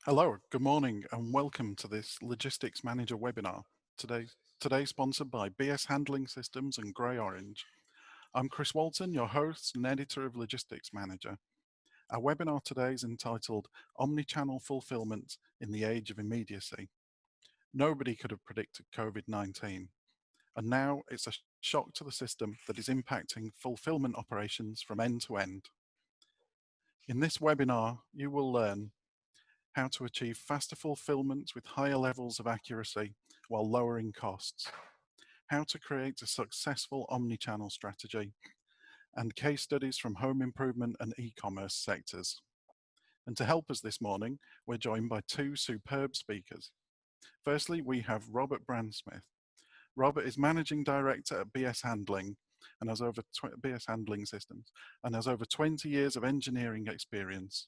Hello, good morning, and welcome to this Logistics Manager webinar. Today sponsored by BS Handling Systems and Grey Orange. I'm Chris Walton, your host and editor of Logistics Manager. Our webinar today is entitled Omnichannel Fulfilment in the Age of Immediacy. Nobody could have predicted COVID-19, and now it's a shock to the system that is impacting fulfillment operations from end to end. In this webinar, you will learn how to achieve faster fulfillment with higher levels of accuracy while lowering costs, how to create a successful omnichannel strategy, and case studies from home improvement and e-commerce sectors. And to help us this morning, we're joined by two superb speakers. Firstly, we have Robert Brandsmith. Robert is Managing Director at BS Handling and has over BS Handling Systems and has over 20 years of engineering experience.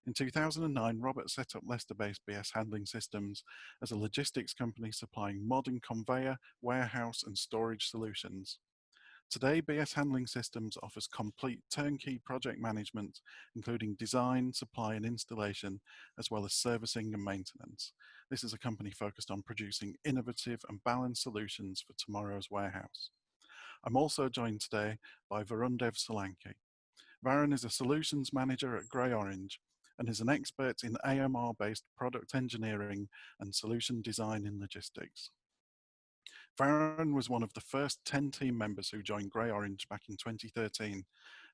In 2009, Robert set up Leicester-based BS Handling Systems as a logistics company supplying modern conveyor, warehouse and storage solutions. Today, BS Handling Systems offers complete turnkey project management, including design, supply and installation, as well as servicing and maintenance. This is a company focused on producing innovative and balanced solutions for tomorrow's warehouse. I'm also joined today by Varundev Solanki. Varun is a solutions manager at Grey Orange and is an expert in AMR-based product engineering and solution design in logistics. Varun was one of the first 10 team members who joined Grey Orange back in 2013,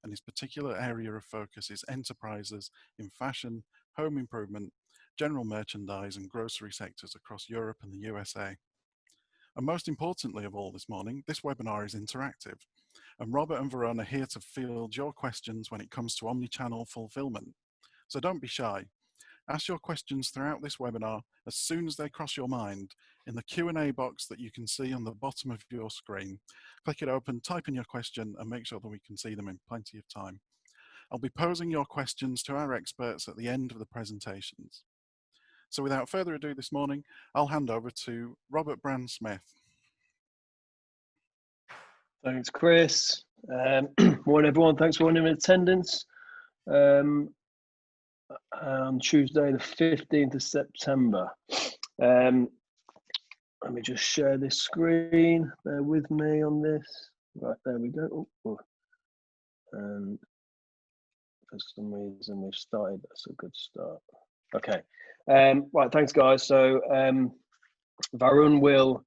and his particular area of focus is enterprises in fashion, home improvement, general merchandise and grocery sectors across Europe and the USA. And most importantly of all this morning, this webinar is interactive, and Robert and Varun are here to field your questions when it comes to omnichannel fulfillment. So don't be shy. Ask your questions throughout this webinar as soon as they cross your mind in the Q&A box that you can see on the bottom of your screen. Click it open, type in your question, and make sure that we can see them in plenty of time. I'll be posing your questions to our experts at the end of the presentations. So without further ado this morning, I'll hand over to Robert Brandsmith. Thanks, Chris. Morning, everyone. Thanks for in attendance. On Tuesday, the 15th of September. Let me just share this screen. Bear with me on this. Right, there we go. And for some reason, we've started. That's a good start. Okay. Right, thanks, guys. So Varun will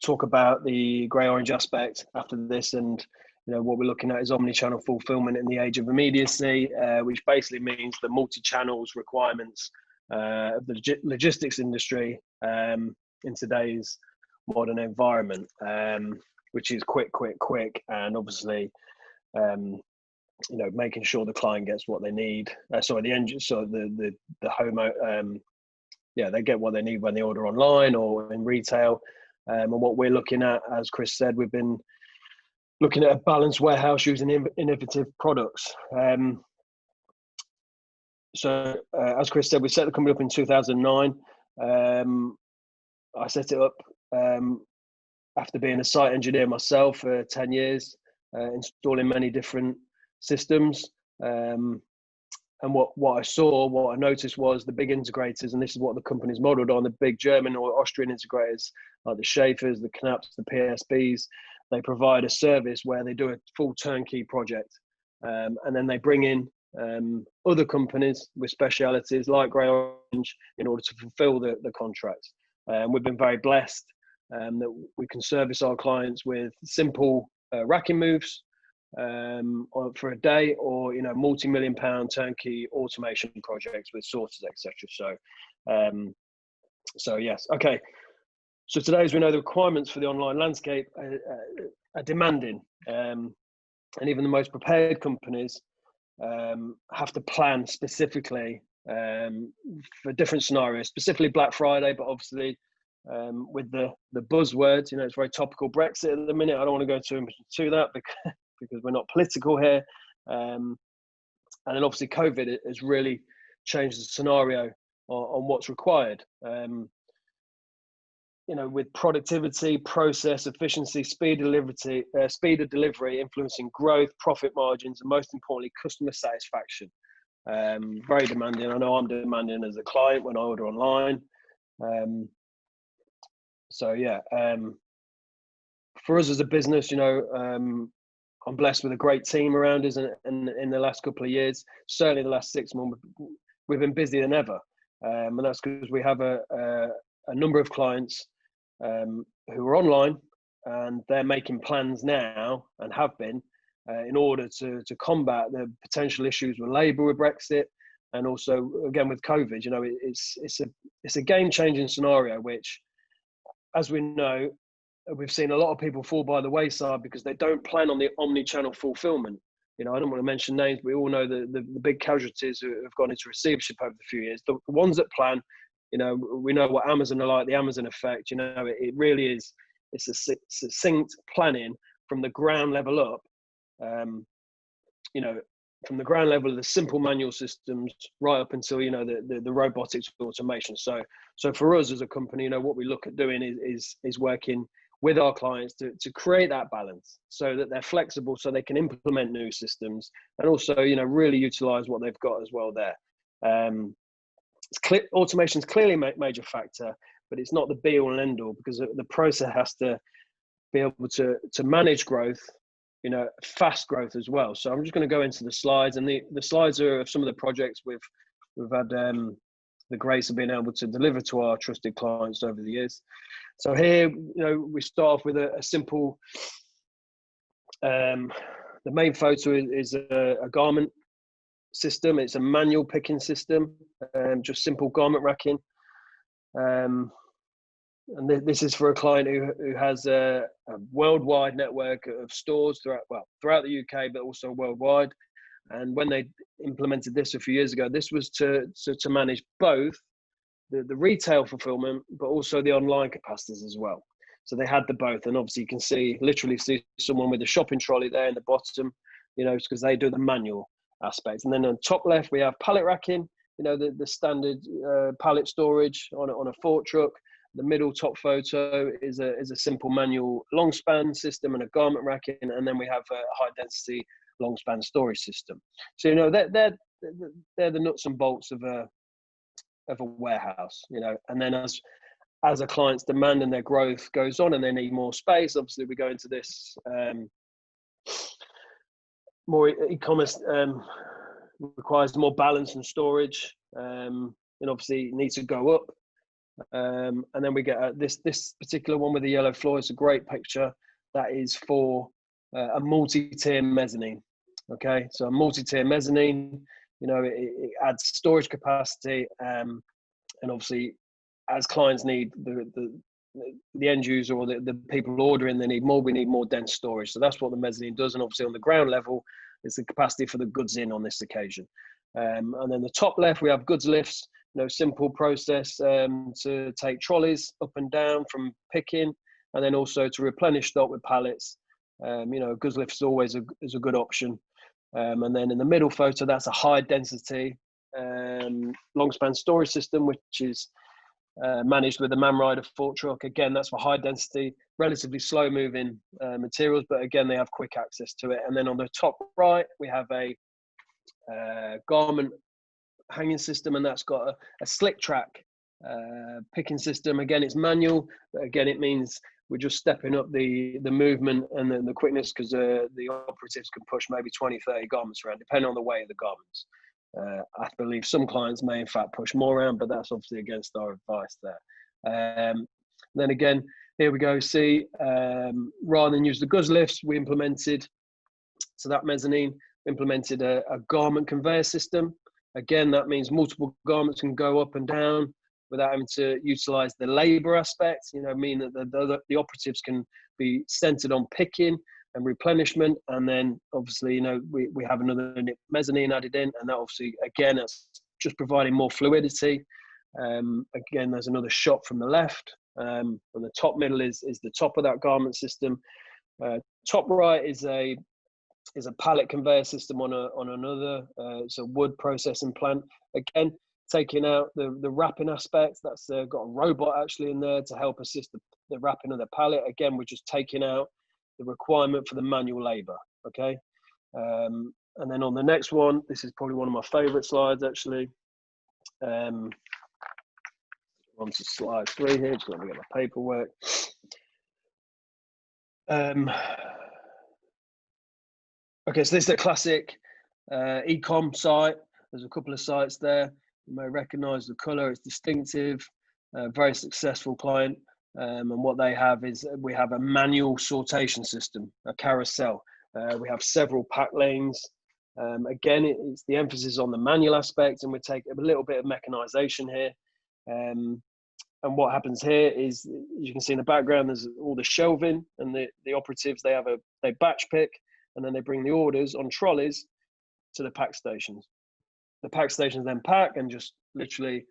talk about the Grey Orange aspect after this, and what we're looking at is omnichannel fulfillment in the age of immediacy, which basically means the multi-channels requirements of the logistics industry in today's modern environment, which is quick, and obviously, making sure the client gets what they need. The home, they get what they need when they order online or in retail. And what we're looking at, as Chris said, we've been looking at a balanced warehouse using innovative products. As Chris said, we set the company up in 2009. I set it up after being a site engineer myself for 10 years, installing many different systems. And what I noticed was the big integrators, and this is what the company's modeled on, the big German or Austrian integrators, like the Schaefers, the Knapps, the PSBs. They provide a service where they do a full turnkey project. And then they bring in other companies with specialities like Grey Orange in order to fulfill the contract. We've been very blessed that we can service our clients with simple racking moves for a day, or multi-million pound turnkey automation projects with sorters, etc. So yes, okay. So today, as we know, the requirements for the online landscape are demanding, and even the most prepared companies have to plan specifically for different scenarios, specifically Black Friday, but obviously with the buzzwords, it's very topical, Brexit at the minute. I don't want to go too much into that because we're not political here. And then obviously COVID has really changed the scenario on what's required. With productivity, process, efficiency, speed of delivery influencing growth, profit margins, and most importantly, customer satisfaction. Very demanding. I know I'm demanding as a client when I order online. So yeah, for us as a business, I'm blessed with a great team around us, and in the last couple of years, certainly the last 6 months, we've been busier than ever, and that's because we have a number of clients who are online, and they're making plans now and have been in order to combat the potential issues with labour with Brexit, and also again with COVID. It's a game changing scenario, which, as we know, we've seen a lot of people fall by the wayside because they don't plan on the omni-channel fulfilment. I don't want to mention names, but we all know the big casualties who have gone into receivership over the few years. The ones that plan, we know what Amazon are like, the Amazon effect. It really is. It's a succinct planning from the ground level up. From the ground level of the simple manual systems right up until the robotics automation. So for us as a company, what we look at doing is working with our clients to create that balance so that they're flexible, so they can implement new systems, and also really utilize what they've got as well there. Automation is clearly a major factor, but it's not the be all and end all, because the process has to be able to manage growth, fast growth as well. So I'm just going to go into the slides, and the slides are of some of the projects we've had the grace of being able to deliver to our trusted clients over the years. So here, we start off with a simple, the main photo is a garment system. It's a manual picking system, just simple garment racking. And this is for a client who has a worldwide network of stores throughout the UK, but also worldwide. And when they implemented this a few years ago, this was to manage both the retail fulfillment, but also the online capacities as well. So they had the both. And obviously you can literally see someone with a shopping trolley there in the bottom, it's because they do the manual aspects. And then on top left, we have pallet racking, the standard pallet storage on a fork truck. The middle top photo is a simple manual long span system and a garment racking. And then we have a high density long span storage system. So, they're the nuts and bolts of a warehouse, and then as a client's demand and their growth goes on and they need more space, obviously we go into this more e-commerce requires more balance and storage, and obviously it needs to go up, and then we get this particular one with the yellow floor. It's a great picture. That is for a multi-tier mezzanine. Okay, so a multi-tier mezzanine, it adds storage capacity, and obviously as clients need the end user or the people ordering, they need more. We need more dense storage. So that's what the mezzanine does. And obviously on the ground level, it's the capacity for the goods in on this occasion. And then the top left, we have goods lifts, simple process to take trolleys up and down from picking, and then also to replenish stock with pallets. Goods lift is always a good option. And then in the middle photo, that's a high density long span storage system, which is managed with a man rider fork truck. Again, that's for high density, relatively slow moving materials, but again, they have quick access to it. And then on the top right, we have a garment hanging system, and that's got a slick track picking system. Again, it's manual, but again, it means we're just stepping up the movement and the quickness, because the operatives can push maybe 20, 30 garments around, depending on the weight of the garments. I believe some clients may in fact push more around, but that's obviously against our advice there. Then again, here we go. See, rather than use the goods lifts, we implemented, so that mezzanine implemented a garment conveyor system. Again, that means multiple garments can go up and down without having to utilize the labor aspect, mean that the operatives can be centered on picking and replenishment. And then obviously, we have another mezzanine added in, and that obviously, again, that's just providing more fluidity. Again, there's another shot from the left. And the top middle is the top of that garment system. Top right is a pallet conveyor system on another. It's a wood processing plant. Again, taking out the wrapping aspect. That's got a robot actually in there to help assist the wrapping of the pallet. Again, we're just taking out the requirement for the manual labor. Okay, And then on the next one, this is probably one of my favorite slides actually. On to slide 3 here, just let me get my paperwork. Okay, so this is a classic e-com site. There's a couple of sites there. You may recognize the color, it's distinctive, very successful client. And what they have is we have a manual sortation system, a carousel. We have several pack lanes. Again, it's the emphasis on the manual aspect, and we take a little bit of mechanization here. And what happens here is, you can see in the background, there's all the shelving, and the operatives, they batch pick, and then they bring the orders on trolleys to the pack stations. The pack stations then pack and just literally,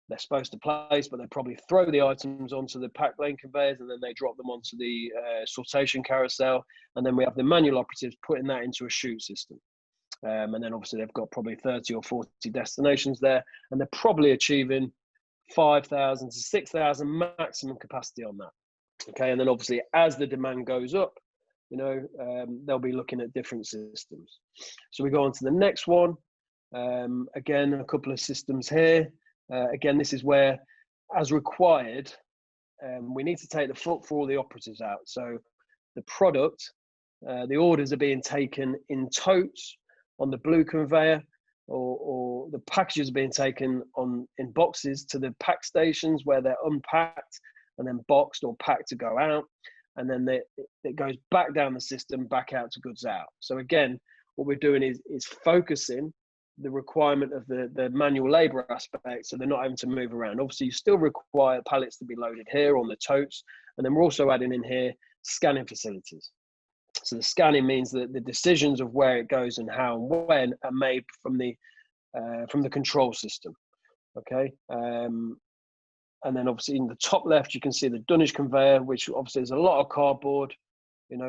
they're supposed to place, but they probably throw the items onto the pack lane conveyors, and then they drop them onto the sortation carousel. And then we have the manual operatives putting that into a chute system. And then obviously they've got probably 30 or 40 destinations there, and they're probably achieving 5,000 to 6,000 maximum capacity on that. Okay, and then obviously as the demand goes up, they'll be looking at different systems. So we go on to the next one. Again, a couple of systems here. Again, this is where, as required, we need to take the foot for all the operatives out. So the product, the orders are being taken in totes on the blue conveyor, or the packages are being taken in boxes to the pack stations where they're unpacked and then boxed or packed to go out. And then it goes back down the system, back out to goods out. So again, what we're doing is focusing the requirement of the manual labor aspect, so they're not having to move around. Obviously, you still require pallets to be loaded here on the totes, and then we're also adding in here scanning facilities. So the scanning means that the decisions of where it goes and how and when are made from the control system. Okay. And then obviously in the top left, you can see the dunnage conveyor, which obviously is a lot of cardboard,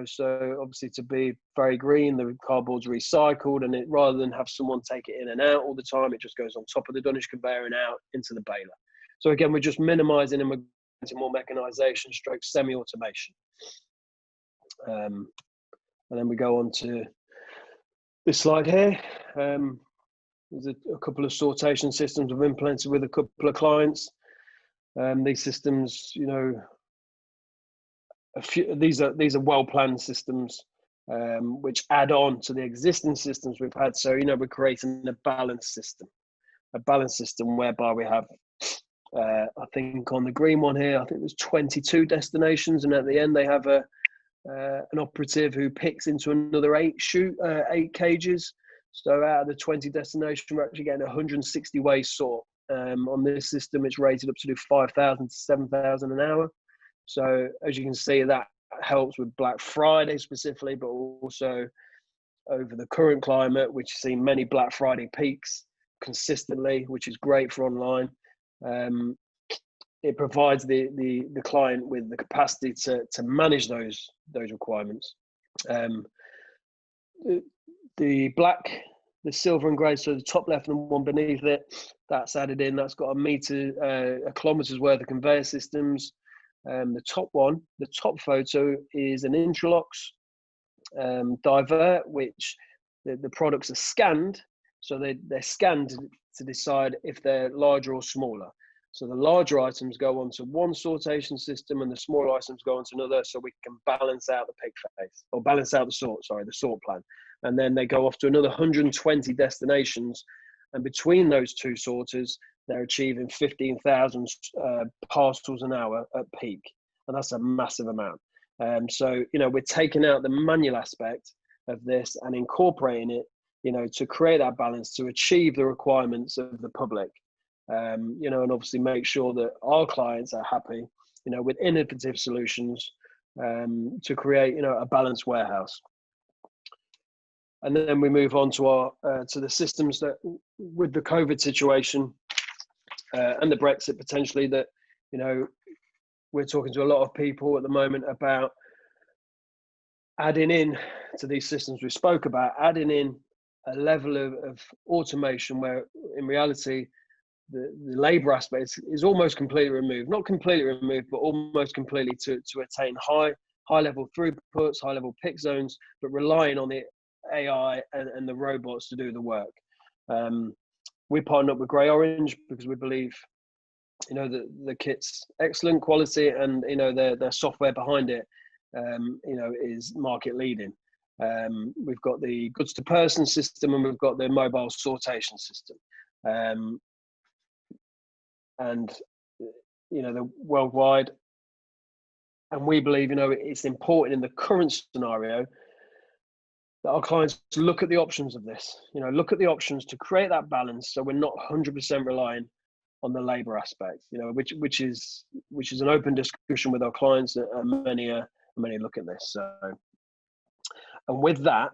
so obviously to be very green, the cardboard's recycled, and rather than have someone take it in and out all the time, it just goes on top of the dunnage conveyor and out into the baler. So again, we're just minimizing and we're going to more mechanization stroke semi-automation. And then we go on to this slide here. There's a couple of sortation systems we've implemented with a couple of clients. These systems, these are well-planned systems, which add on to the existing systems we've had. So, we're creating a balanced system whereby we have, I think on the green one here, I think there's 22 destinations, and at the end they have an operative who picks into another 8 cages. So out of the 20 destinations, we're actually getting 160 ways sort. On this system, it's rated up to do 5,000 to 7,000 an hour. So as you can see, that helps with Black Friday specifically, but also over the current climate, which has seen many Black Friday peaks consistently, which is great for online. It provides the client with the capacity to manage those requirements. The black, the silver and grey, so the top left and the one beneath it, that's added in. That's got a kilometre's worth of conveyor systems. The top one, the top photo is an interlocks divert, which the products are scanned. So they're scanned to decide if they're larger or smaller. So the larger items go onto one sortation system and the smaller items go onto another, so we can balance out the pick phase, or balance out the sort plan. And then they go off to another 120 destinations. And between those two sorters, they're achieving 15,000 parcels an hour at peak. And that's a massive amount. So, we're taking out the manual aspect of this and incorporating it, to create that balance, to achieve the requirements of the public, and obviously make sure that our clients are happy, with innovative solutions to create, a balanced warehouse. And then we move on to to the systems that, with the COVID situation and the Brexit potentially, that, we're talking to a lot of people at the moment about adding in to these systems we spoke about, adding in a level of automation where in reality, the labor aspect is almost completely removed, not completely removed, but almost completely to attain high level throughputs, high level pick zones, but relying on AI and the robots to do the work. We partnered up with Grey Orange because we believe, the kit's excellent quality, and their software behind it, is market leading. We've got the goods to person system, and we've got the mobile sortation system, and they're worldwide. And we believe, it's important in the current scenario that our clients look at the options of this. Look at the options to create that balance, so we're not 100% relying on the labor aspect. Which is an open discussion with our clients, and many look at this. So, and with that,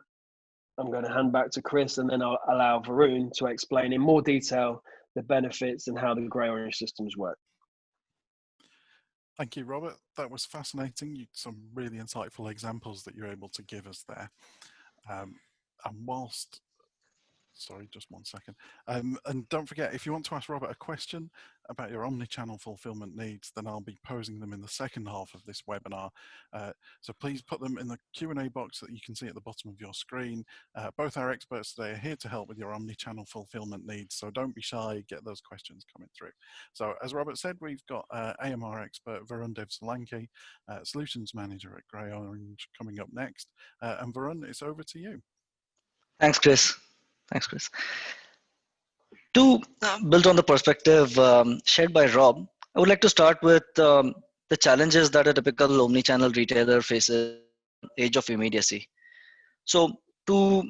I'm going to hand back to Chris, and then I'll allow Varun to explain in more detail the benefits and how the Grey Orange systems work. Thank you, Robert. That was fascinating. Some really insightful examples that you're able to give us there. And whilst, sorry, just one second. And don't forget, if you want to ask Robert a question about your omnichannel fulfillment needs, then I'll be posing them in the second half of this webinar. So please put them in the Q&A box that you can see at the bottom of your screen. Both our experts today are here to help with your omnichannel fulfillment needs, so don't be shy, get those questions coming through. So as Robert said, we've got AMR expert Varun Dev-Solanki, Solutions Manager at Grey Orange, coming up next. And Varun, it's over to you. Thanks, Chris. To build on the perspective shared by Rob, I would like to start with the challenges that a typical omnichannel retailer faces in the age of immediacy. So to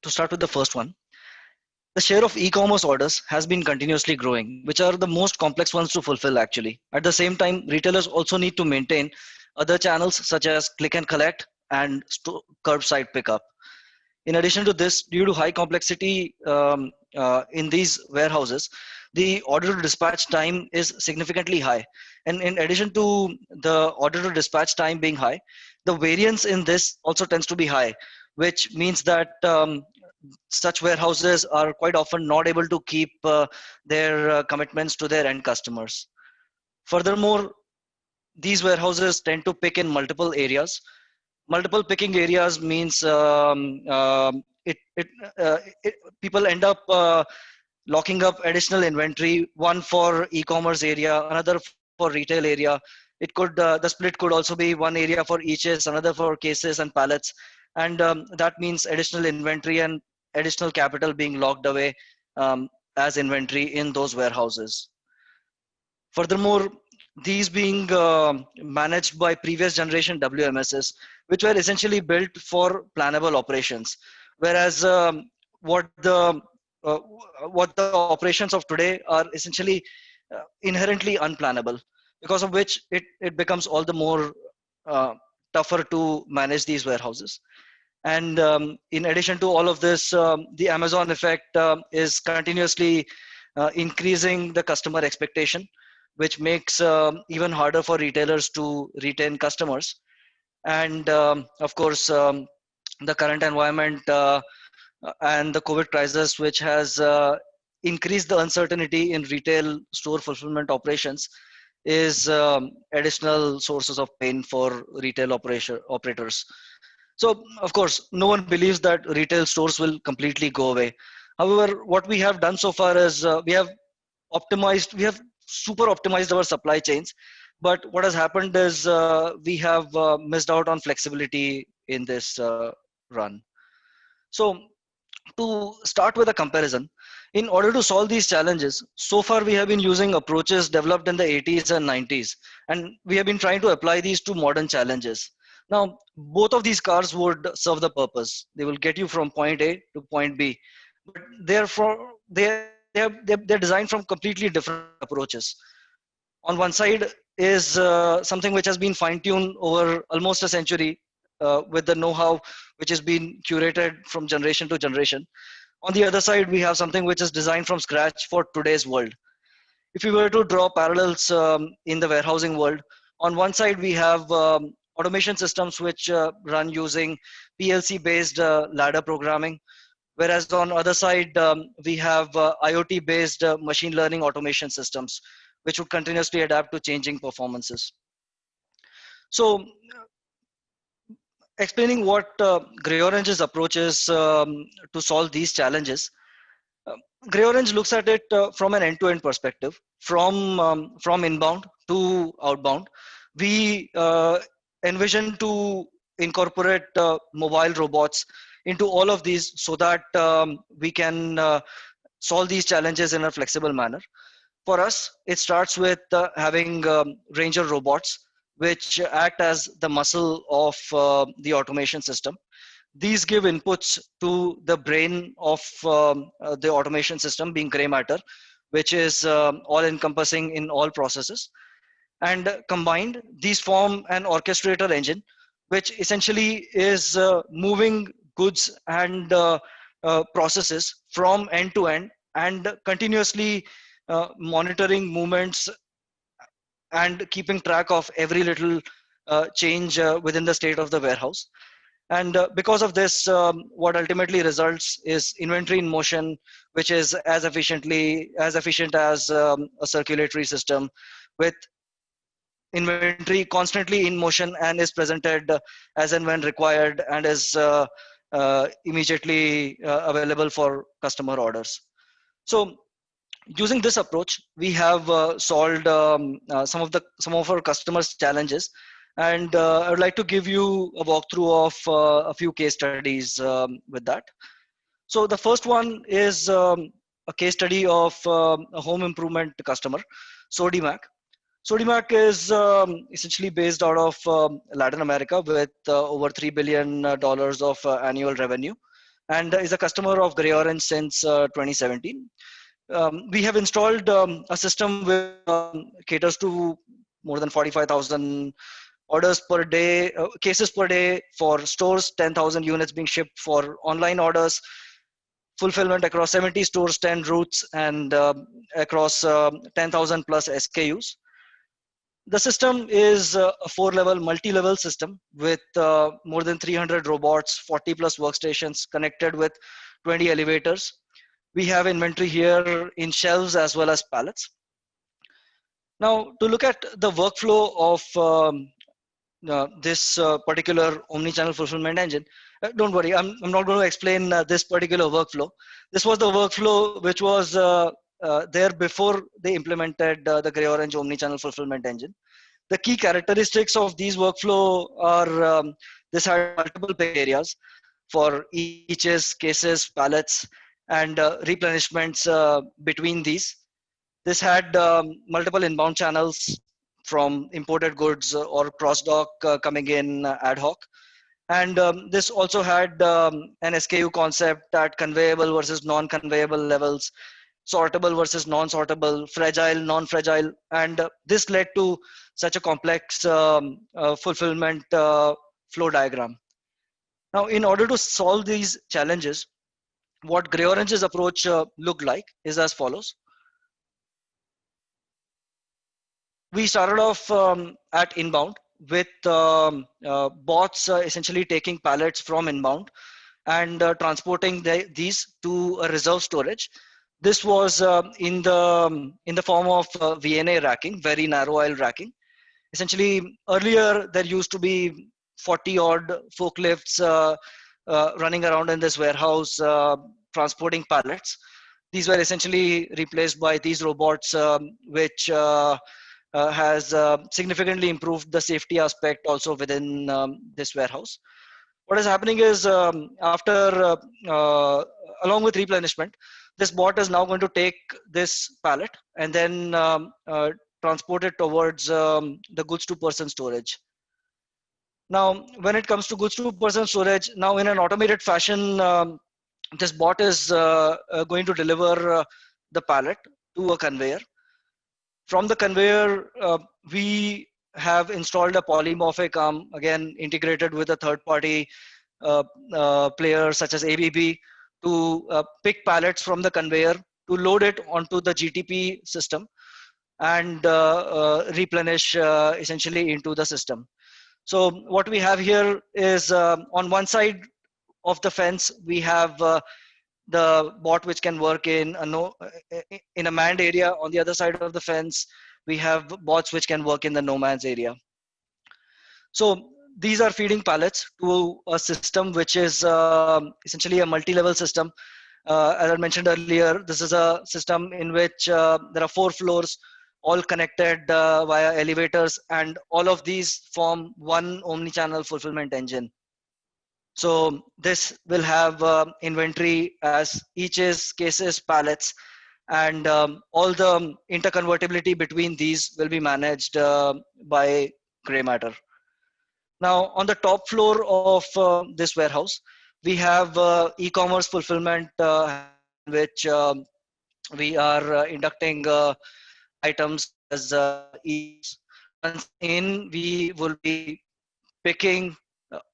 start with the first one, the share of e-commerce orders has been continuously growing, which are the most complex ones to fulfill actually. At the same time, retailers also need to maintain other channels such as click and collect and curbside pickup. In addition to this, due to high complexity in these warehouses, the order to dispatch time is significantly high. And in addition to the order to dispatch time being high, the variance in this also tends to be high, which means that such warehouses are quite often not able to keep their commitments to their end customers. Furthermore, these warehouses tend to pick in multiple areas. Multiple picking areas means people end up locking up additional inventory, one for e-commerce area, another for retail area. It could the split could also be one area for eaches, another for cases and pallets, and that means additional inventory and additional capital being locked away as inventory in those warehouses. Furthermore, these being managed by previous generation WMSs, which were essentially built for plannable operations, whereas what the operations of today are essentially inherently unplannable, because of which it becomes all the more tougher to manage these warehouses. And in addition to all of this, the Amazon effect is continuously increasing the customer expectation, which makes even harder for retailers to retain customers. And of course, the current environment and the COVID crisis, which has increased the uncertainty in retail store fulfillment operations, is additional sources of pain for retail operators. So, of course, no one believes that retail stores will completely go away. However, what we have done so far is we have super optimized our supply chains. But what has happened is we have missed out on flexibility in this run. So to start with a comparison, in order to solve these challenges, so far we have been using approaches developed in the 80s and 90s, and we have been trying to apply these to modern challenges. Now, both of these cars would serve the purpose. They will get you from point A to point B, but they're designed from completely different approaches. On one side is something which has been fine-tuned over almost a century with the know-how which has been curated from generation to generation. On the other side, we have something which is designed from scratch for today's world. If we were to draw parallels in the warehousing world, on one side we have automation systems which run using PLC-based ladder programming, whereas on the other side we have IoT-based machine learning automation systems, which would continuously adapt to changing performances. So explaining what Grey Orange's approach is to solve these challenges. Uh, Grey Orange looks at it from an end-to-end perspective, from inbound to outbound. We envision to incorporate mobile robots into all of these so that we can solve these challenges in a flexible manner. For us, it starts with having Ranger robots, which act as the muscle of the automation system. These give inputs to the brain of the automation system, being gray matter, which is all encompassing in all processes. And combined, these form an orchestrator engine, which essentially is moving goods and processes from end to end and continuously monitoring movements and keeping track of every little change within the state of the warehouse. And because of this, what ultimately results is inventory in motion, which is as efficient as a circulatory system, with inventory constantly in motion and is presented as and when required, and is immediately available for customer orders. So using this approach, we have solved some of our customers' challenges, and I would like to give you a walkthrough of a few case studies with that. So the first one is a case study of a home improvement customer, Sodimac. Sodimac is essentially based out of Latin America with over $3 billion of annual revenue, and is a customer of Grey Orange since 2017. We have installed a system which caters to more than 45,000 orders per day, cases per day for stores, 10,000 units being shipped for online orders, fulfillment across 70 stores, 10 routes, and across 10,000 plus SKUs. The system is a four-level, multi-level system with more than 300 robots, 40 plus workstations connected with 20 elevators. We have inventory here in shelves as well as pallets. Now, to look at the workflow of this particular omnichannel fulfillment engine, don't worry, I'm not going to explain this particular workflow. This was the workflow which was there before they implemented the Grey Orange omnichannel fulfillment engine. The key characteristics of these workflow are this had multiple pick areas for eaches, cases, pallets, and replenishments between these. This had multiple inbound channels from imported goods or cross-dock coming in ad hoc. And this also had an SKU concept at conveyable versus non-conveyable levels, sortable versus non-sortable, fragile, non-fragile. And this led to such a complex fulfillment flow diagram. Now, in order to solve these challenges, what Grey Orange's approach looked like is as follows. We started off at inbound with bots essentially taking pallets from inbound and transporting these to a reserve storage. This was in the form of VNA racking, very narrow aisle racking. Essentially, earlier there used to be 40 odd forklifts running around in this warehouse transporting pallets. These were essentially replaced by these robots, which has significantly improved the safety aspect also within this warehouse. What is happening is along with replenishment, this bot is now going to take this pallet and then transport it towards the goods to person storage. Now, when it comes to goods to person storage, now in an automated fashion, this bot is going to deliver the pallet to a conveyor. From the conveyor, we have installed a polymorphic arm, again integrated with a third-party player such as ABB to pick pallets from the conveyor, to load it onto the GTP system and replenish essentially into the system. So what we have here is on one side of the fence, we have the bot which can work in a manned area. On the other side of the fence, we have bots which can work in the no man's area. So these are feeding pallets to a system which is essentially a multi-level system. As I mentioned earlier, this is a system in which there are 4 floors, all connected via elevators, and all of these form one omnichannel fulfillment engine. So this will have inventory as each is cases, pallets, and all the interconvertibility between these will be managed by gray matter. Now, on the top floor of this warehouse, we have e-commerce fulfillment happening, in which we are inducting items as e-items. Once in, we will be picking,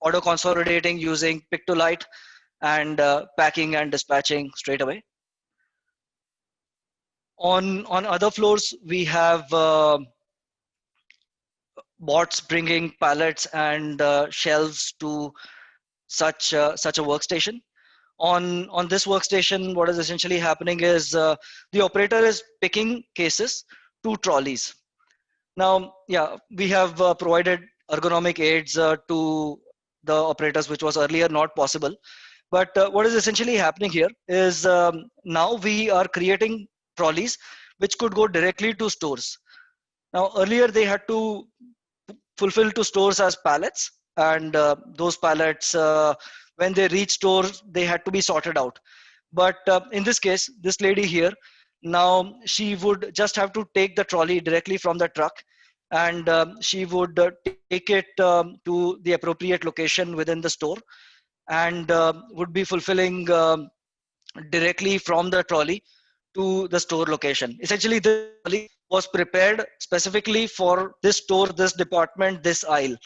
auto consolidating using pick to light, and packing and dispatching straight away. On other floors, we have bots bringing pallets and shelves to such a workstation. On this workstation, what is essentially happening is the operator is picking cases to trolleys. Now, yeah, we have provided ergonomic aids to the operators, which was earlier not possible. But what is essentially happening here is now we are creating trolleys which could go directly to stores. Now, earlier they had to fulfill to stores as pallets, and those pallets, when they reach stores, they had to be sorted out. But in this case, this lady here, now she would just have to take the trolley directly from the truck, and she would take it to the appropriate location within the store, and would be fulfilling directly from the trolley to the store location. Essentially, this trolley was prepared specifically for this store, this department, this aisle.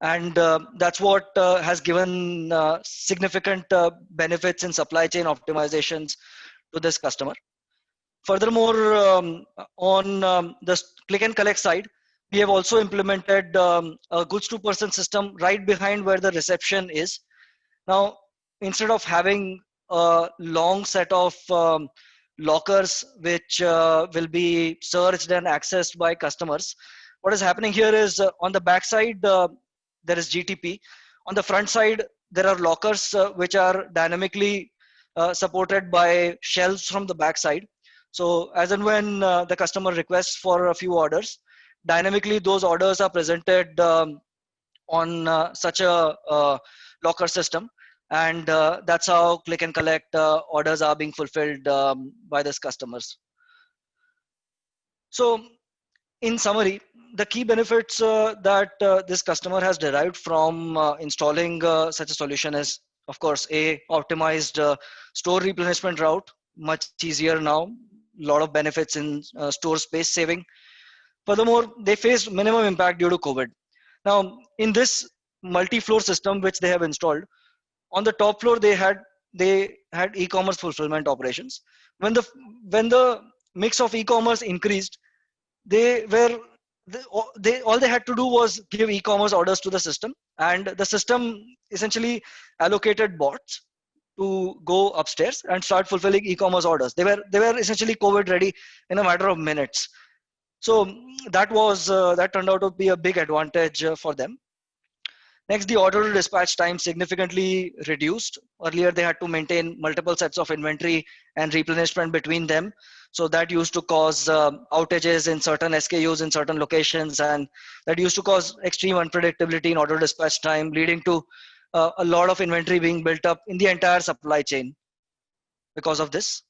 And that's what has given significant benefits in supply chain optimizations to this customer. Furthermore, on the click and collect side, we have also implemented a goods to person system right behind where the reception is. Now, instead of having a long set of lockers which will be searched and accessed by customers, what is happening here is on the back side, there is GTP. On the front side, there are lockers which are dynamically supported by shelves from the back side. So as and when the customer requests for a few orders, dynamically those orders are presented on such a locker system. And that's how click and collect orders are being fulfilled by these customers. So in summary, the key benefits that this customer has derived from installing such a solution is, of course, a optimized store replenishment route, much easier now, a lot of benefits in store space saving. Furthermore, they faced minimum impact due to COVID. Now, in this multi-floor system which they have installed, on the top floor they had e-commerce fulfillment operations. When the mix of e-commerce increased, they all they had to do was give e-commerce orders to the system, and the system essentially allocated bots to go upstairs and start fulfilling e-commerce orders. They were essentially COVID ready in a matter of minutes. So that turned out to be a big advantage for them. Next, the order to dispatch time significantly reduced. Earlier, they had to maintain multiple sets of inventory and replenishment between them. So that used to cause outages in certain SKUs in certain locations, and that used to cause extreme unpredictability in order to dispatch time, leading to a lot of inventory being built up in the entire supply chain because of this.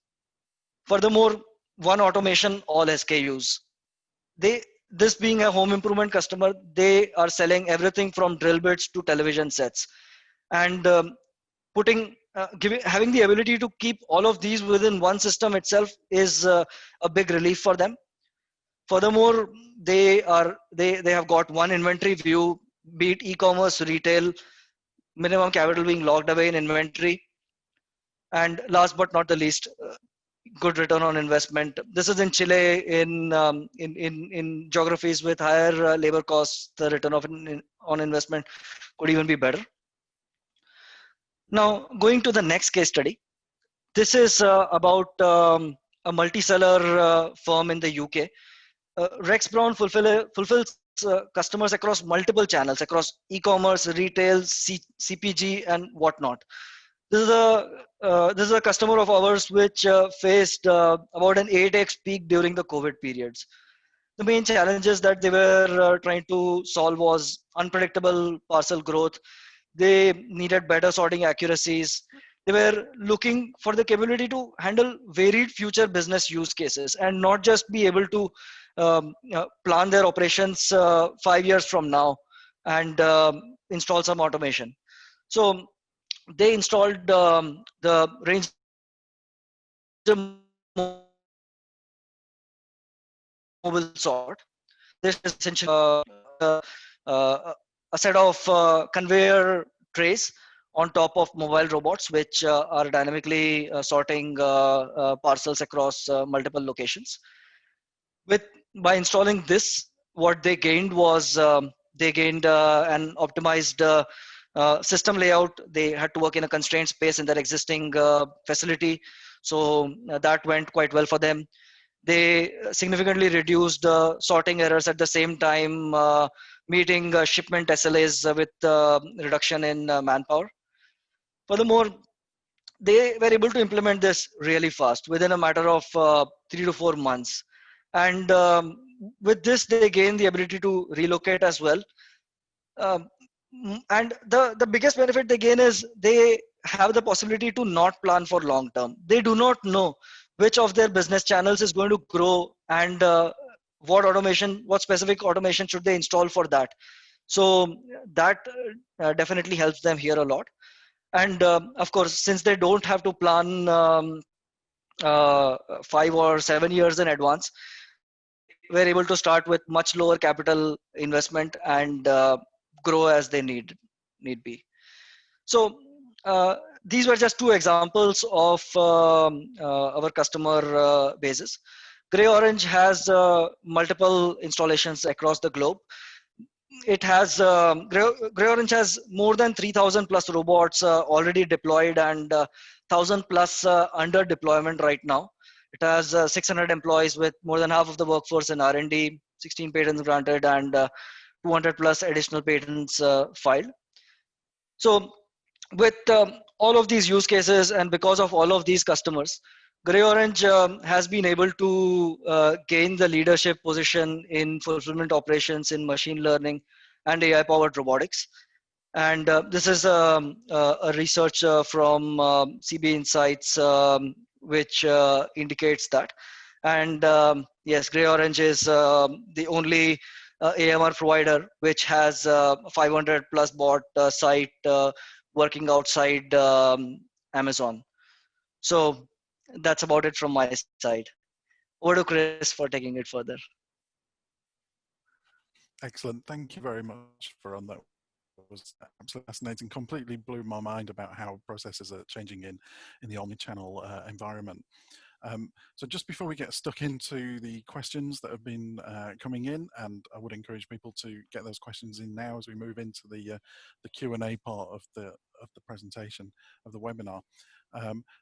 Furthermore, one automation, all SKUs. This being a home improvement customer, they are selling everything from drill bits to television sets, and having the ability to keep all of these within one system itself is a big relief for them. Furthermore, they have got one inventory view, be it e-commerce, retail, minimum capital being locked away in inventory, and last but not the least, good return on investment. This is in Chile, in geographies with higher labor costs, the return on investment could even be better. Now, going to the next case study. This is about a multi-seller firm in the UK. Rex Brown fulfills customers across multiple channels, across e-commerce, retail, CPG, and whatnot. This is a customer of ours which faced about an 8x peak during the COVID periods. The main challenges that they were trying to solve was unpredictable parcel growth. They needed better sorting accuracies. They were looking for the capability to handle varied future business use cases and not just be able to plan their operations 5 years from now and install some automation. So they installed the Ranger mobile sort. This is essentially a set of conveyor trays on top of mobile robots, which are dynamically sorting parcels across multiple locations. With by installing this, what they gained was they gained an optimized system layout. They had to work in a constrained space in their existing facility, so that went quite well for them. They significantly reduced sorting errors at the same time, meeting shipment SLAs with reduction in manpower. Furthermore, they were able to implement this really fast within a matter of 3 to 4 months. And with this, they gain the ability to relocate as well. And the biggest benefit they gain is they have the possibility to not plan for long term. They do not know which of their business channels is going to grow and what specific automation should they install for that. So that definitely helps them here a lot. And of course, since they don't have to plan 5 or 7 years in advance, they were able to start with much lower capital investment and grow as they need be. So these were just two examples of our customer bases. Grey Orange has multiple installations across the globe. It has Grey Orange has more than 3,000 plus robots already deployed and 1,000 plus under deployment right now. It has 600 employees with more than half of the workforce in R&D, 16 patents granted, and 200 plus additional patents filed. So with all of these use cases and because of all of these customers, Grey Orange has been able to gain the leadership position in fulfillment operations in machine learning and AI powered robotics. And this is a research from CB Insights, which indicates that. And yes, Grey Orange is the only AMR provider which has 500 plus bot site working outside Amazon. So that's about it from my side. Over to Chris for taking it further. Excellent. Thank you very much for on that. Was absolutely fascinating. Completely blew my mind about how processes are changing in the omnichannel environment. So just before we get stuck into the questions that have been coming in, and I would encourage people to get those questions in now as we move into the Q&A part of the presentation of the webinar.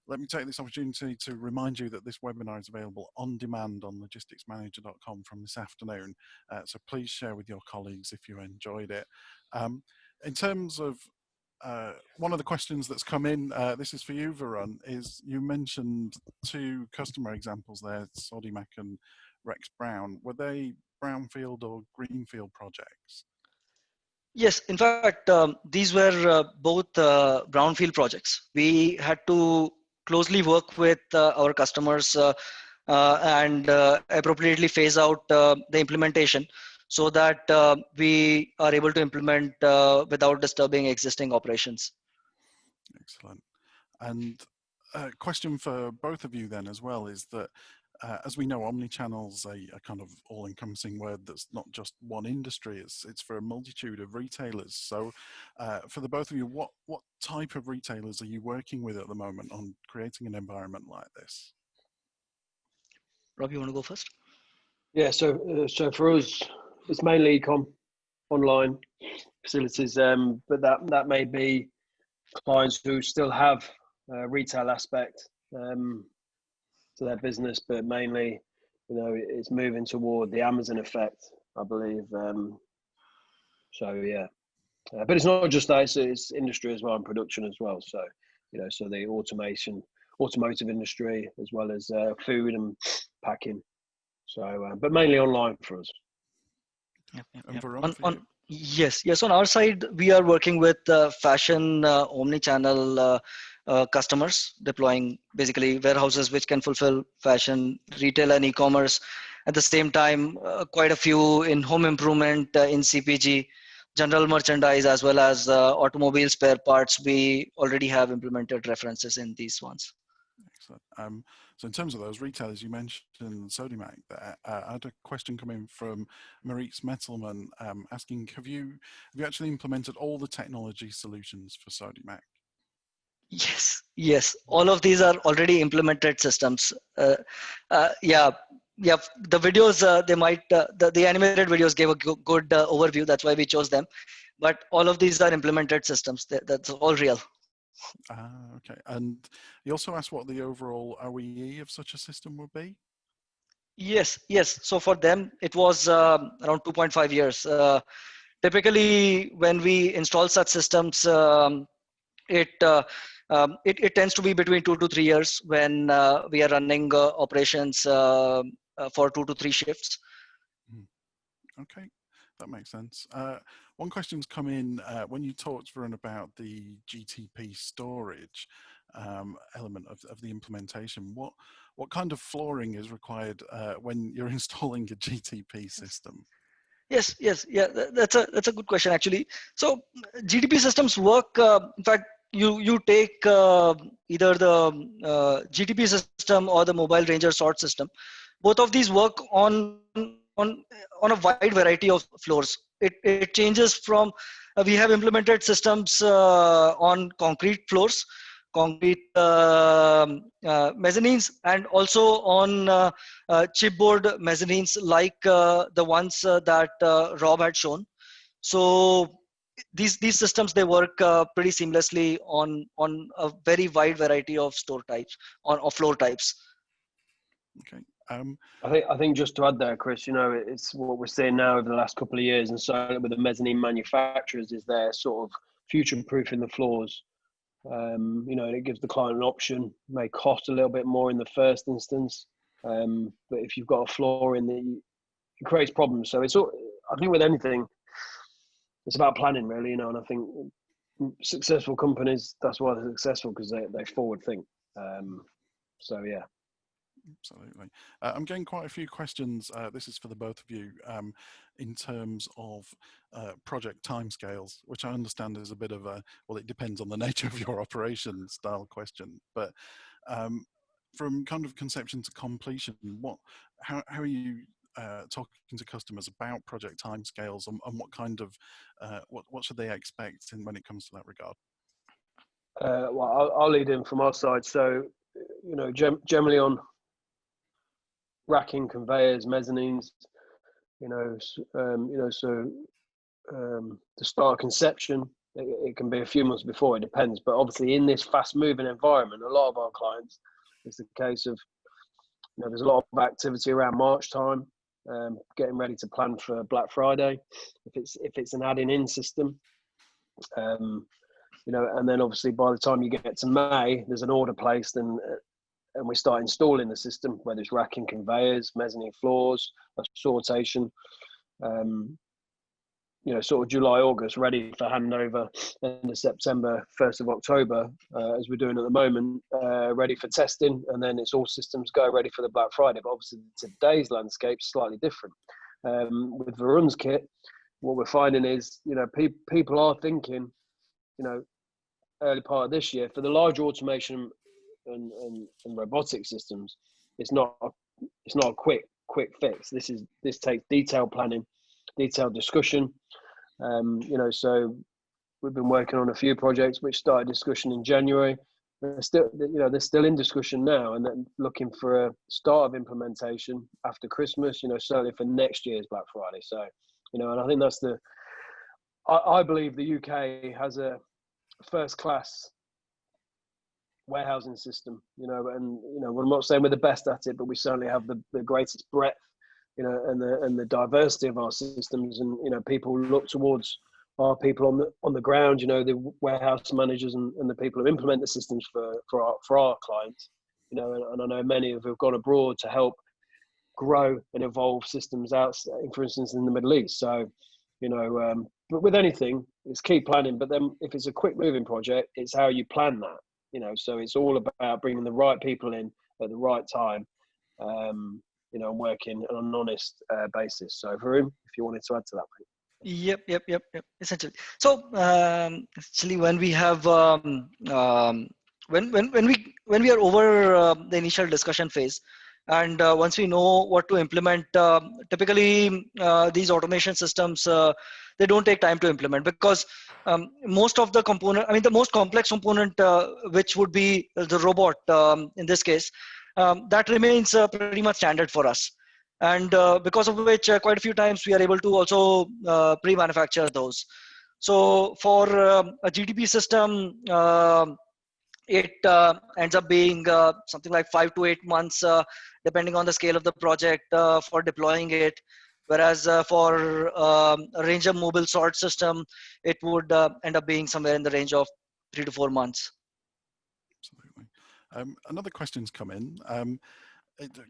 Let me take this opportunity to remind you that this webinar is available on demand on logisticsmanager.com from this afternoon. So please share with your colleagues if you enjoyed it. In terms of one of the questions that's come in, this is for you, Varun, is you mentioned two customer examples there, Sodimac and Rex Brown. Were they brownfield or greenfield projects? Yes, in fact, these were both brownfield projects. We had to closely work with our customers and appropriately phase out the implementation so that we are able to implement without disturbing existing operations. Excellent. And a question for both of you then as well is that as we know, omnichannel's a kind of all-encompassing word that's not just one industry, it's for a multitude of retailers. So for the both of you, what type of retailers are you working with at the moment on creating an environment like this? Rob, you want to go first? Yeah, so for us, it's mainly e-com, online facilities, but that may be clients who still have a retail aspect to their business, but mainly, it's moving toward the Amazon effect, I believe. So yeah, but it's not just that; it's industry as well and production as well. So so the automotive industry as well as food and packing. So, but mainly online for us. Yep, yep, And yep. Varun, for you? Yes. On our side, we are working with fashion omni-channel customers, deploying basically warehouses which can fulfill fashion, retail, and e-commerce. At the same time, quite a few in home improvement, in CPG, general merchandise, as well as automobile spare parts. We already have implemented references in these ones. Excellent. So in terms of those retailers, you mentioned Sodimac there. I had a question coming from Maurice Metzelman asking, have you actually implemented all the technology solutions for Sodimac? Yes. All of these are already implemented systems. Yeah. The videos, they might, the animated videos gave a good overview. That's why we chose them. But all of these are implemented systems. That's all real. Okay. And he also asked what the overall OEE of such a system would be. Yes. So for them, it was around 2.5 years. Typically, when we install such systems, it, it tends to be between 2 to 3 years when we are running operations for 2 to 3 shifts. Okay, that makes sense. One question's come in when you talked, Varun, about the GTP storage element of the implementation. What kind of flooring is required when you're installing a GTP system? Yes. Yeah, that's a good question actually. So GTP systems work. In fact, you take either the GTP system or the mobile ranger sort system. Both of these work on a wide variety of floors. It changes from we have implemented systems on concrete floors, concrete mezzanines, and also on chipboard mezzanines like the ones that Rob had shown. So these systems, they work pretty seamlessly on a very wide variety of store types or floor types. Okay. I think just to add there, Chris, it's what we're seeing now over the last couple of years, and certainly with the mezzanine manufacturers, is they're sort of future-proofing the floors. And it gives the client an option. May cost a little bit more in the first instance, but if you've got a floor in it creates problems. So I think with anything, it's about planning, really. And I think successful companies, that's why they're successful, because they forward think. So yeah. Absolutely. I'm getting quite a few questions. This is for the both of you in terms of project timescales, which I understand is a bit of it depends on the nature of your operation style question. But from kind of conception to completion, how are you talking to customers about project timescales and what kind of what should they expect when it comes to that regard? Well, I'll lead in from our side. So, generally on racking, conveyors, mezzanines, to start conception, it can be a few months before. It depends, but obviously in this fast-moving environment, a lot of our clients, it's the case of there's a lot of activity around March time, getting ready to plan for Black Friday, if it's an adding-in system, and then obviously by the time you get to May, there's an order placed and we start installing the system, whether it's racking, conveyors, mezzanine floors, sortation, sort of July, August, ready for handover, end of September, 1st of October, as we're doing at the moment, ready for testing, and then it's all systems go ready for the Black Friday. But obviously today's landscape is slightly different. With Varun's kit, what we're finding is, people are thinking, early part of this year, for the large automation and robotic systems, it's not a quick fix. This takes detailed planning, detailed discussion. So we've been working on a few projects which started discussion in January. They're still in discussion now, and then looking for a start of implementation after Christmas. Certainly for next year's Black Friday. So, and I think that's I believe the UK has a first class warehousing system, and I'm not saying we're the best at it, but we certainly have the greatest breadth and the diversity of our systems, and people look towards our people on the ground, the warehouse managers and the people who implement the systems for our clients, and I know many of who have gone abroad to help grow and evolve systems out, for instance, in the Middle East. So, but with anything, it's keep planning. But then if it's a quick moving project, it's how you plan that, so it's all about bringing the right people in at the right time, and working on an honest basis. So Varun, if you wanted to add to that, mate. Yep. Essentially. So actually, when we have when we are over the initial discussion phase, and once we know what to implement, typically these automation systems they don't take time to implement, because most of the component, I mean the most complex component, which would be the robot in this case, that remains pretty much standard for us. And because of which quite a few times we are able to also pre-manufacture those. So for a GDP system, it ends up being something like 5 to 8 months, depending on the scale of the project, for deploying it. Whereas for a Ranger mobile sort system, it would end up being somewhere in the range of 3 to 4 months. Absolutely. Another question's come in.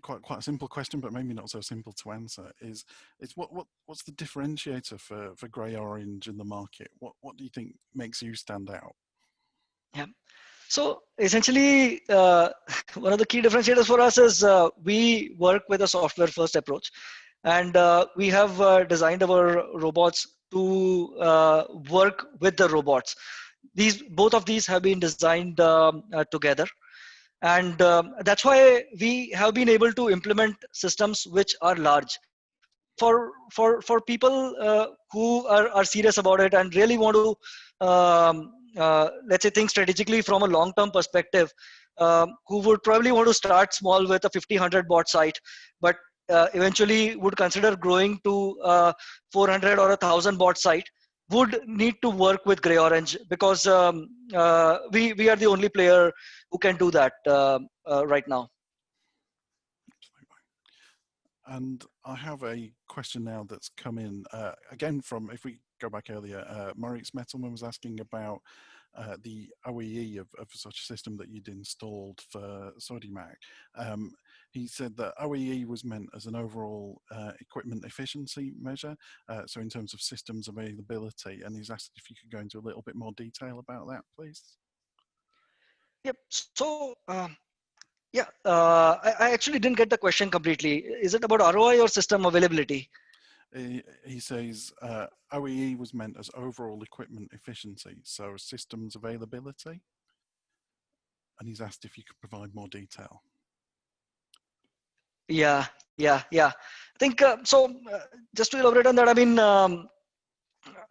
Quite a simple question, but maybe not so simple to answer. Is what's the differentiator for grey orange in the market? What do you think makes you stand out? Yeah. So essentially, one of the key differentiators for us is we work with a software first approach, and we have designed our robots to work with the robots. Both of these have been designed together. And that's why we have been able to implement systems which are large. So for people who are serious about it and really want to, let's say, think strategically from a long-term perspective, who would probably want to start small with a 50-100 bot site, but eventually would consider growing to 400 or 1,000 bot site, would need to work with Grey Orange, because we are the only player who can do that right now. And I have a question now that's come in again from, if we go back earlier, Maurice Mettelman was asking about the OEE of such a system that you'd installed for Sodimac. He said that OEE was meant as an overall equipment efficiency measure, so in terms of systems availability, and he's asked if you could go into a little bit more detail about that, please. Yep. So yeah, I actually didn't get the question completely. Is it about ROI or system availability? He says OEE was meant as overall equipment efficiency, so systems availability, and he's asked if you could provide more detail. Yeah. I think so. Just to elaborate on that, I mean,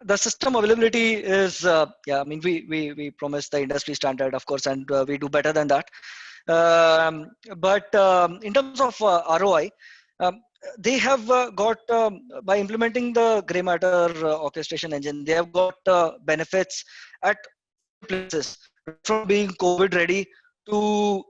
the system availability is yeah. I mean, we promise the industry standard, of course, and we do better than that. But in terms of ROI, they have got by implementing the gray matter orchestration engine, they have got benefits at places, from being COVID ready to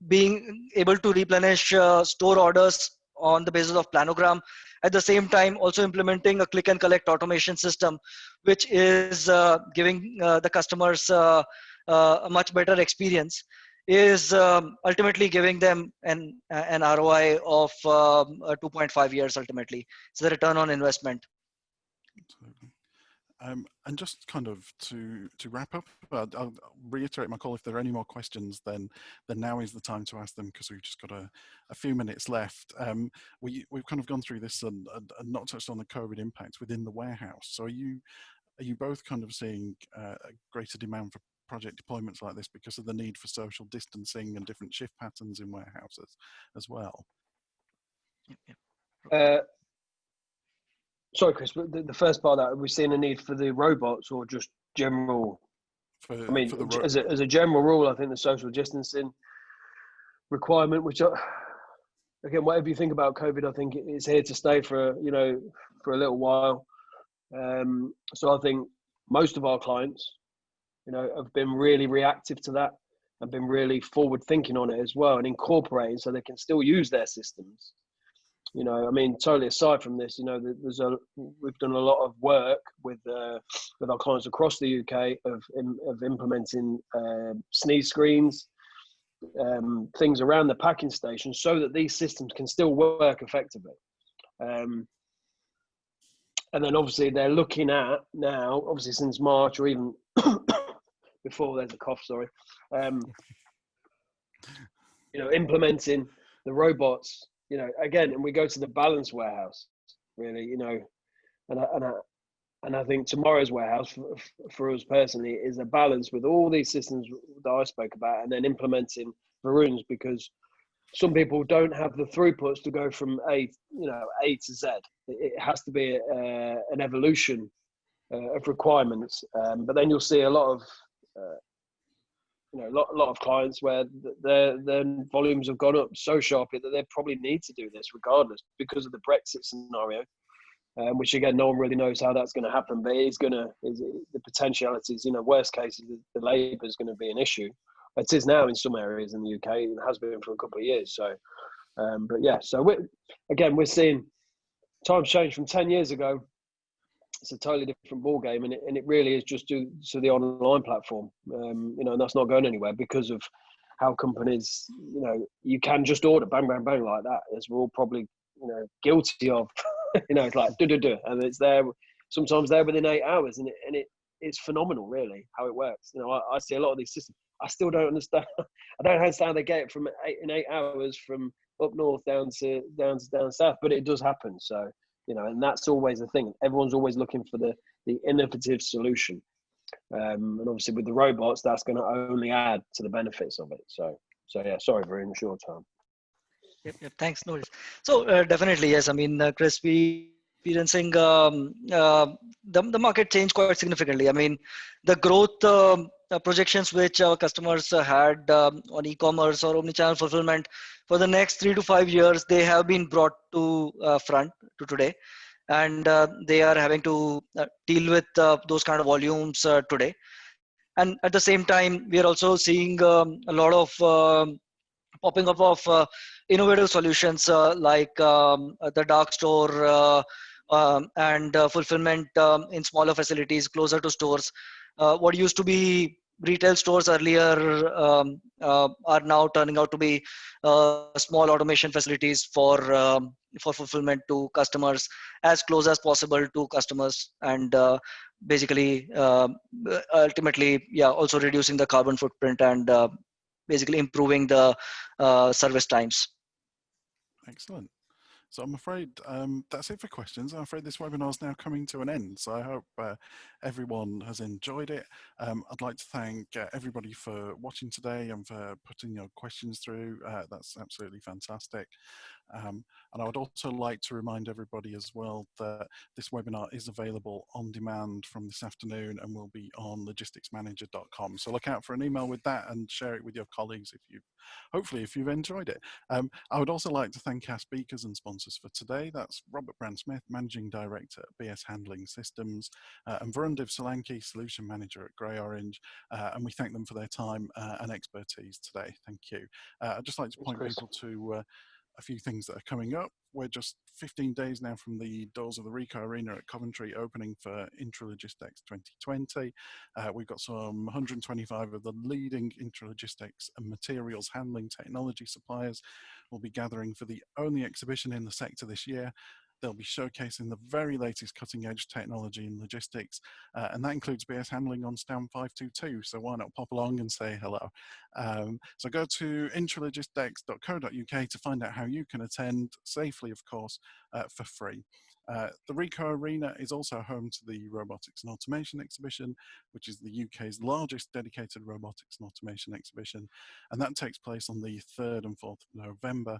being able to replenish store orders on the basis of planogram. At the same time, also implementing a click and collect automation system, which is giving the customers a much better experience, is ultimately giving them an ROI of 2.5 years. Ultimately, it's the return on investment. Absolutely. And just kind of to wrap up, I'll reiterate my call. If there are any more questions, then now is the time to ask them, because we've just got a few minutes left. We've kind of gone through this and not touched on the COVID impacts within the warehouse. So are you both kind of seeing a greater demand for project deployments like this because of the need for social distancing and different shift patterns in warehouses as well? Sorry, Chris, but the first part of that, are we seeing a need for the robots or just general? I mean, as a general rule, I think the social distancing requirement, which again, whatever you think about COVID, I think it's here to stay for a little while. So I think most of our clients, have been really reactive to that and been really forward thinking on it as well, and incorporating so they can still use their systems. You know, I mean, totally aside from this, you know, we've done a lot of work with our clients across the UK of implementing sneeze screens, things around the packing station, so that these systems can still work effectively. And then obviously they're looking at now, obviously since March or even before, there's a cough, sorry, you know, implementing the robots, you know, again, and we go to the balance warehouse, really, you know, and I think tomorrow's warehouse for us personally is a balance with all these systems that I spoke about, and then implementing Varun's, because some people don't have the throughputs to go from A to Z. It has to be an evolution of requirements, but then you'll see a lot of a lot of clients where their volumes have gone up so sharply that they probably need to do this regardless because of the Brexit scenario, which again no one really knows how that's going to happen. But the potentialities, you know, worst case, the labour is going to be an issue. It is now in some areas in the UK, and it has been for a couple of years. So, but yeah, so we're seeing times change from 10 years ago. It's a totally different ball game, and it really is just due to the online platform, you know, and that's not going anywhere because of how companies, you know, you can just order bang bang bang like that, as we're all probably, you know, guilty of. You know, it's like and it's there, sometimes there within 8 hours, and it's phenomenal, really, how it works. You know, I see a lot of these systems. I still don't understand. I don't understand how they get it from 8 hours from up north down south, but it does happen. So, you know, and that's always the thing. Everyone's always looking for the innovative solution, and obviously with the robots, that's going to only add to the benefits of it. So yeah. Sorry, very in short term. Yep, thanks, no worries. So definitely, yes. I mean, Chris, we experiencing the market change quite significantly. I mean, the growth projections which our customers had on e-commerce or omnichannel fulfillment for the next 3 to 5 years, they have been brought to front to today, and they are having to deal with those kind of volumes today. And at the same time, we are also seeing a lot of popping up of innovative solutions like the dark store and fulfillment in smaller facilities closer to stores. What used to be retail stores earlier are now turning out to be small automation facilities for fulfillment to customers, as close as possible to customers, and basically ultimately, yeah, also reducing the carbon footprint and basically improving the service times. Excellent. So I'm afraid that's it for questions. I'm afraid this webinar is now coming to an end. So I hope everyone has enjoyed it. I'd like to thank everybody for watching today and for putting your questions through. That's absolutely fantastic. And I would also like to remind everybody as well that this webinar is available on demand from this afternoon and will be on logisticsmanager.com. So look out for an email with that and share it with your colleagues hopefully if you've enjoyed it. I would also like to thank our speakers and sponsors for today. That's Robert Brand-Smith, Managing Director at BS Handling Systems, and Varundiv Solanki, Solution Manager at Grey Orange, and we thank them for their time and expertise today. Thank you. I'd just like to point people to a few things that are coming up. We're just 15 days now from the doors of the Ricoh Arena at Coventry opening for Intralogistics 2020. We've got some 125 of the leading intralogistics and materials handling technology suppliers will be gathering for the only exhibition in the sector this year. They'll be showcasing the very latest cutting edge technology in logistics, and that includes BS Handling on stand 522, so why not pop along and say hello. So go to intralogistics.co.uk to find out how you can attend safely, of course, for free. The Ricoh Arena is also home to the Robotics and Automation Exhibition, which is the UK's largest dedicated robotics and automation exhibition, and that takes place on the 3rd and 4th of November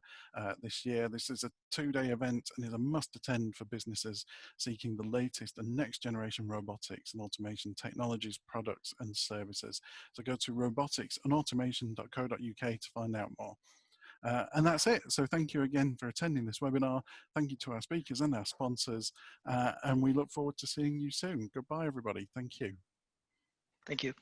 this year. This is a 2-day event and is a must-attend for businesses seeking the latest and next-generation robotics and automation technologies, products and services. So go to roboticsandautomation.co.uk to find out more. And that's it. So thank you again for attending this webinar. Thank you to our speakers and our sponsors. And we look forward to seeing you soon. Goodbye, everybody. Thank you. Thank you.